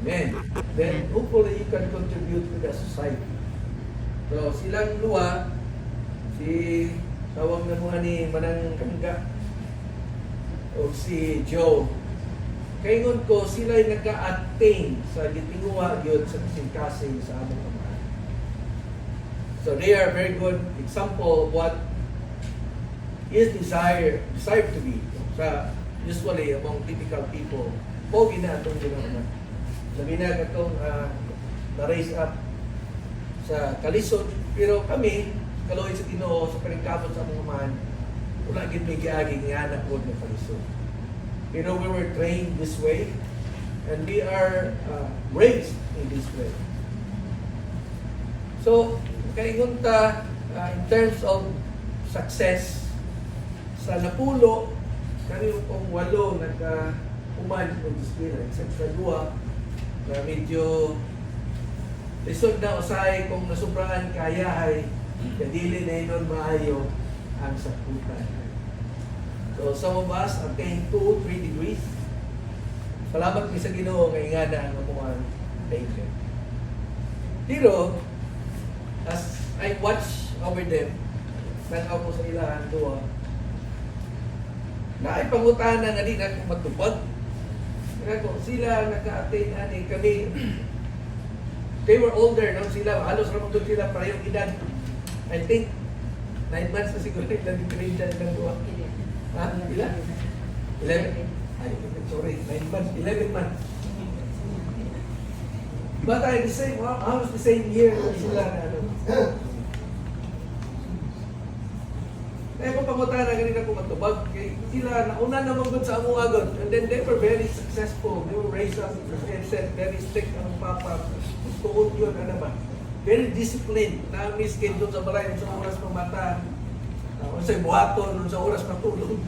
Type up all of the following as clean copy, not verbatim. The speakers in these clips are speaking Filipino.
Amen. Then hopefully you can contribute to the society. So silang luwa, si tawag na mga ni Manang Kangga o si Joe. Kaingon ko, sila ay nagka-attain sa gitinguha yun sa kasing-kasing sa among Ama. So they are very good example of what is desired to be. Sa usually among typical people, pogi na itong ginagawa. Labi na itong na-raise up sa kalisod. Pero kami, kaloy sa Ginoo, sa paningkamot sa among Ama, wala gid may giaging nga anak po ng kalisod. Pero we were trained this way, and we are raised in this way. So, kaingon ta, in terms of success, sa napulo, kami kung walo nagka-uman ng Espira, except sa dua, na medyo lisod na usay kung nasubraan kaya ay kadili na inon maayo ang sakutan. So some of us attained 2-3 degrees. Salamat mi sa Ginoo kay nga na ang amuan taken. Pero as I watch over them, nanaw ko sa ilahan doon, na ay pangutana na din ako matupad. Kaya ko, sila nagka-attain ani kami, they were older, no? Sila, halos ramang doon sila parehong edad. I think 9 months na siguro nila differential nilang duwa. Ha? Ilan? 11? Ay, sorry, 9 months, 11 months. But I the same, almost the same year sila na ano. Kaya kung pangutan na ganun ako matubag, sila nauna naman good sa among agon. And then they were very successful. They were raised up, and said, very strict ang papa. Tuod yun, ano ba? Very disciplined. Na-miss kayo doon sa balay, sa oras pamata. Sa buhaton, sa oras matulog.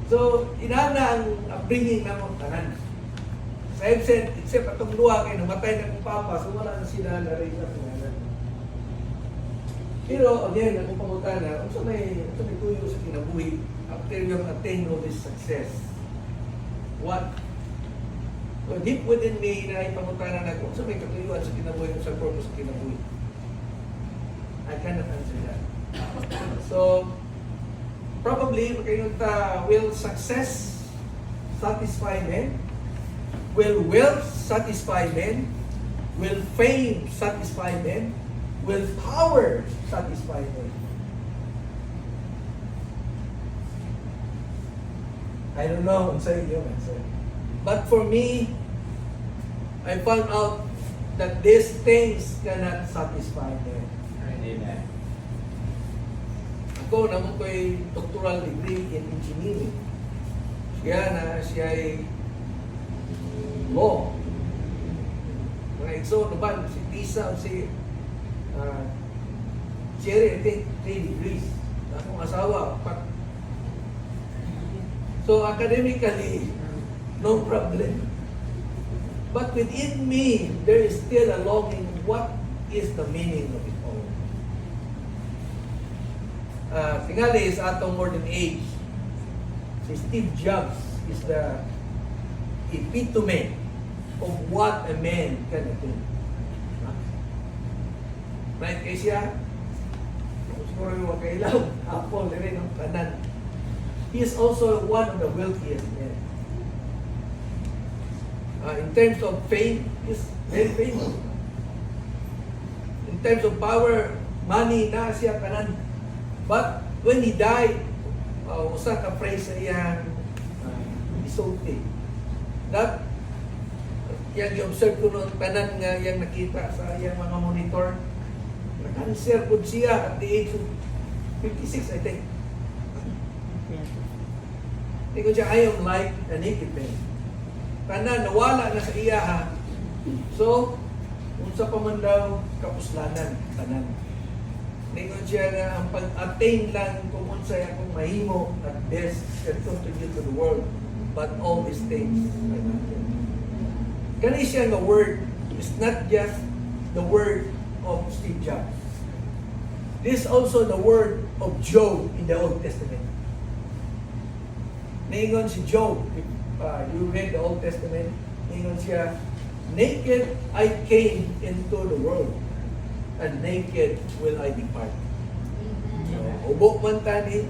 So, inana ang upbringing ng mga tanan. Sa EBSET, except atong luha kayo, namatay na kong papa, so wala na sila na-raise up ng anak. Pero, again, akong pangutana, kung may tuyo sa kinabuhi, after you attain all this success, what? So, deep within me, na ipangutana na kung may katuyuan sa kinabuhi, kung sa purpose sa kinabuhi. I cannot answer that. So, probably, magkayunta, will success satisfy men? Will wealth satisfy men? Will fame satisfy men? Will power satisfy men? I don't know kung sa'yo yung answer. But for me, I found out that these things cannot satisfy men. Amen. Ako naman ko'y doctoral degree in engineering. Siya ay law. Mga igso, naman, si Tisa o si Jerry, I think 3 degrees. Akong asawa, so academically, no problem. But within me, there is still a longing, what is the meaning of it all? Tingali is atong modern age. Si Steve Jobs is the epitome of what a man can do. Right kay siya, siguro yung makailaw, Apple, rin ang kanan. He is also one of the wealthiest men. In terms of fame, he is very famous. In terms of power, money, na siya kanan. But when he died, usa ka phrase sa iyang isulti. That, yang i-observe ko noon, kanan nga yang nakita sa iyang mga monitor, na-cancer po siya at the age of 56, I think. Hindi ko siya, I am like a naked man. Tanan, nawala na sa iya ha. So, unsa pa man daw kapuslanan, tanan. Hindi ko siya nga ang pag-attain lang kung unsa akong mahimo at best can contribute to the world. But all these things are not there. Kani siya nga word is not just the word of Steve Jobs. This is also the word of Job in the Old Testament. Naingon si Job, if you read the Old Testament, naingon siya, naked I came into the world, and naked will I depart. So, ubo man tani,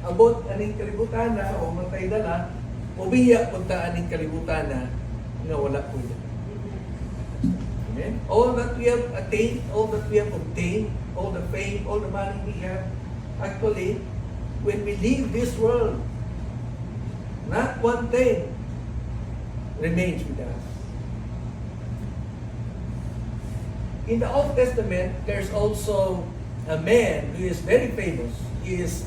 abot aning kalibutan na, o matay dala, ubiya punta aning kalibutan na, nga wala po yan. Amen? All that we have attained, all that we have obtained, all the fame, all the money we have, actually, when we leave this world, not one thing remains with us. In the Old Testament, there's also a man who is very famous. His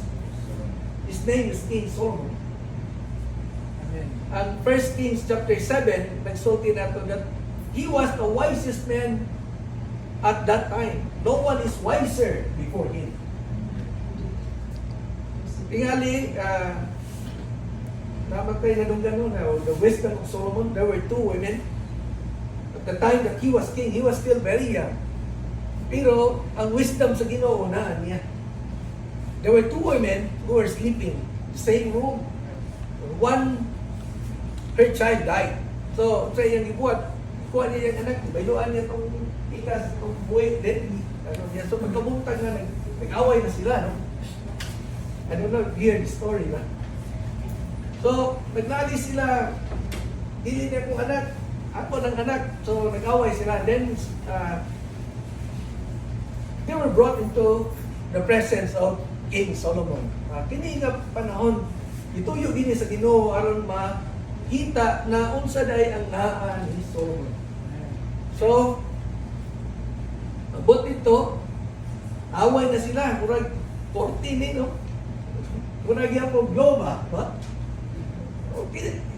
name is King Solomon. Amen. And 1 Kings chapter 7, nagsulti nato that he was the wisest man at that time. No one is wiser before him. Tingali, namatay na nung gano'n, the wisdom of Solomon, there were two women. At the time that he was king, he was still very young. Pero ang wisdom sa Ginoo unaan niya. There were two women who were sleeping in the same room. One, her child died. So, sa iyang ibuhat, kuha niya yung anak, bailuan niya itong ikas, itong buhay, deadly. Ano niya. So, pagkabuntag na, nag-away na sila, no? I don't know, hear the story, ba? So, naglali sila, dili niya kong anak, ako ng anak. So, nag-away sila. Then, they were brought into the presence of King Solomon. Kini nga panahon, ituyo gini sa Ginoo aron makita na unsa day ang naa ni Solomon. So, abot ito, away na sila, murag 14 no? Murag yan po globa, ba?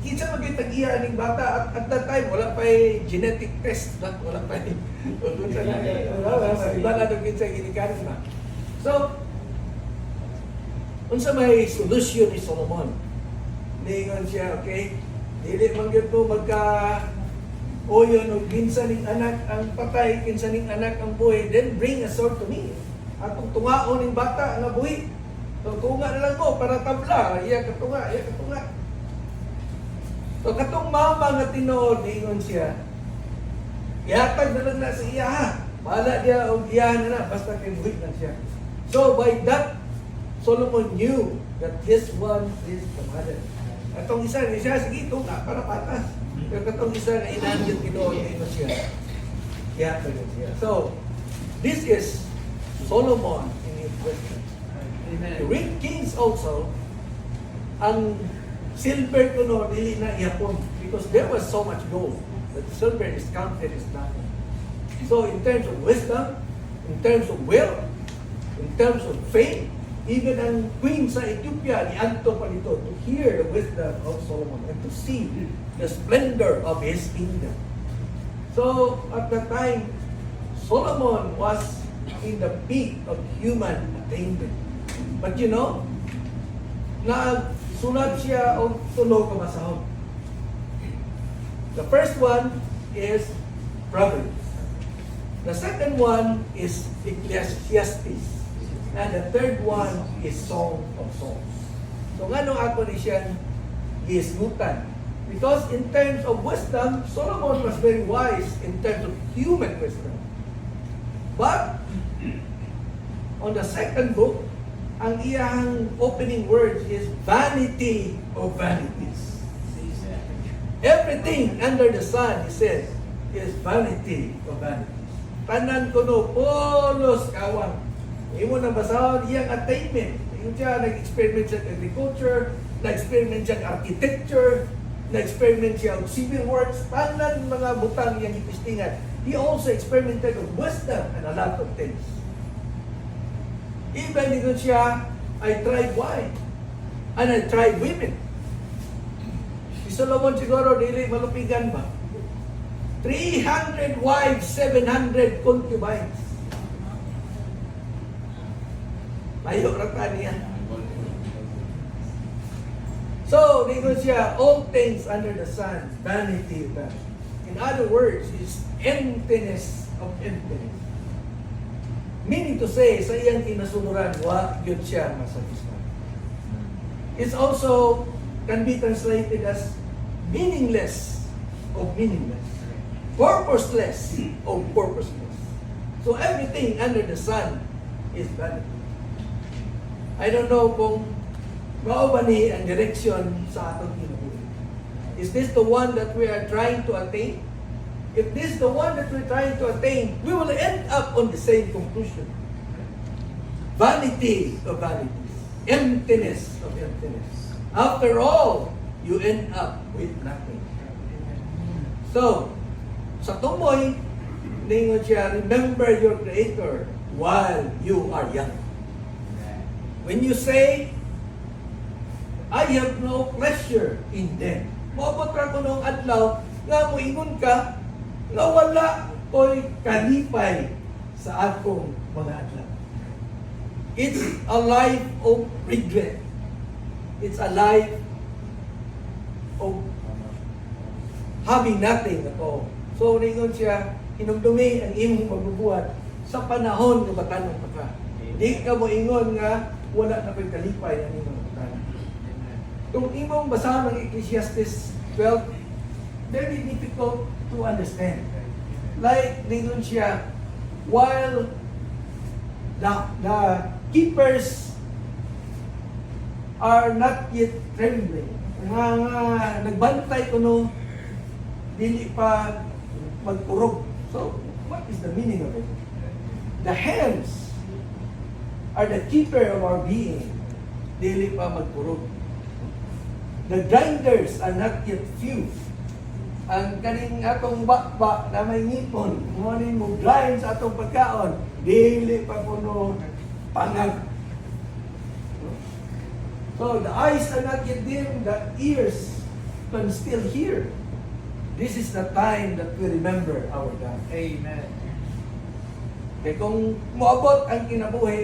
Kinsa magkitagiya ning bata at that time wala pa genetic test, wala pa iba na itong kinsa ginikanan na. So, unsa may solusyon ni Solomon? Ningon siya, okay, dili man gyud mo magka oyon o kinsa ning anak ang patay, kinsa ning anak ang buhay, then bring a sword to me. Atong tungaon ning bata nga buhi. So, tunga na lang mo para tabla, iya katunga, iya katunga. So, katong mama nga tinuod, ningon siya, ihatag na lang na sa iya ha. Bahala dia o iyahan na basta kay buhit lang siya. So, by that, Solomon knew that this one is the mother. Katong isa, siya, sige, tunga para patas. Pero katong isa na inangyot tinuod, ningon siya, ihatag na siya. So, this is Solomon in his wisdom. Amen. To read Kings also, ang silver kuno dili na ihapon because there was so much gold that silver is counted as nothing. So in terms of wisdom, in terms of wealth, in terms of fame, even ang queen sa Ethiopia ni Anto pa dito to hear the wisdom of Solomon and to see the splendor of his kingdom. So at that time, Solomon was in the peak of human attainment. But you know, nagsulat siya og tulo ka masahon. The first one is Proverbs. The second one is Ecclesiastes. And the third one is Song of Songs. So ngano ako ni siyang giisgutan? Because in terms of wisdom, Solomon was very wise in terms of human wisdom. But on the second book, ang iyang opening words is vanity of vanities. Everything under the sun, he says, is vanity of vanities. Tanan ko no, pulos kawang. Imo na basahon iyang attainment. Yung siya, nag-experiment siya ng agriculture, nag-experiment siya ng architecture, nag-experiment siya ng civil works, tanan mga butang iyang ipistingan. He also experimented with wisdom and a lot of things. Even dito siya, I tried wine. And I tried women. Si Solomon siguro, dili malupigan ba? 300 wives, 700 concubines. Layo rata niya. So, dito siya, all things under the sun, vanity of vanity. In other words, is emptiness of emptiness. Meaning to say, sa iyang kinasunuran, wa yun siya masatisfied. It's also can be translated as meaningless of meaningless. purposeless or purposeless. So everything under the sun is vanity. I don't know kung mao ba ni ang direksyon sa atong kinabuhi. Is this the one that we are trying to attain? If this is the one that we're trying to attain, we will end up on the same conclusion. Vanity of vanities. Emptiness of emptiness. After all, you end up with nothing. So, sa tumoy, ningon siya, remember your Creator while you are young. When you say, I have no pleasure in them. Maabot ra ko nung adlaw, nga moingon ka, nga wala ko'y kalipay sa akong mga adlaw. It's a life of regret. It's a life of having nothing at all. So, ningon siya, hinumdumi ang imong magbubuhat sa panahon nga batanong pa ka. Di ka mo ingon nga, wala na ko'y kalipay ang imong batanong. Kung imong basahan ng Ecclesiastes 12, very difficult to understand. Like, ningon siya, while the keepers are not yet trembling, nga nagbantay ko no, dili pa magkurog. So, what is the meaning of it? The hands are the keeper of our being, dili pa magkurog. The grinders are not yet few. Ang kaning atong bakba na may ngipon, morning mo grind sa atong pagkaon, dili pa puno pangag. So the eyes are not yet dim, the ears can still hear. This is the time that we remember our God. Amen. Kaya kung moabot ang kinabuhi,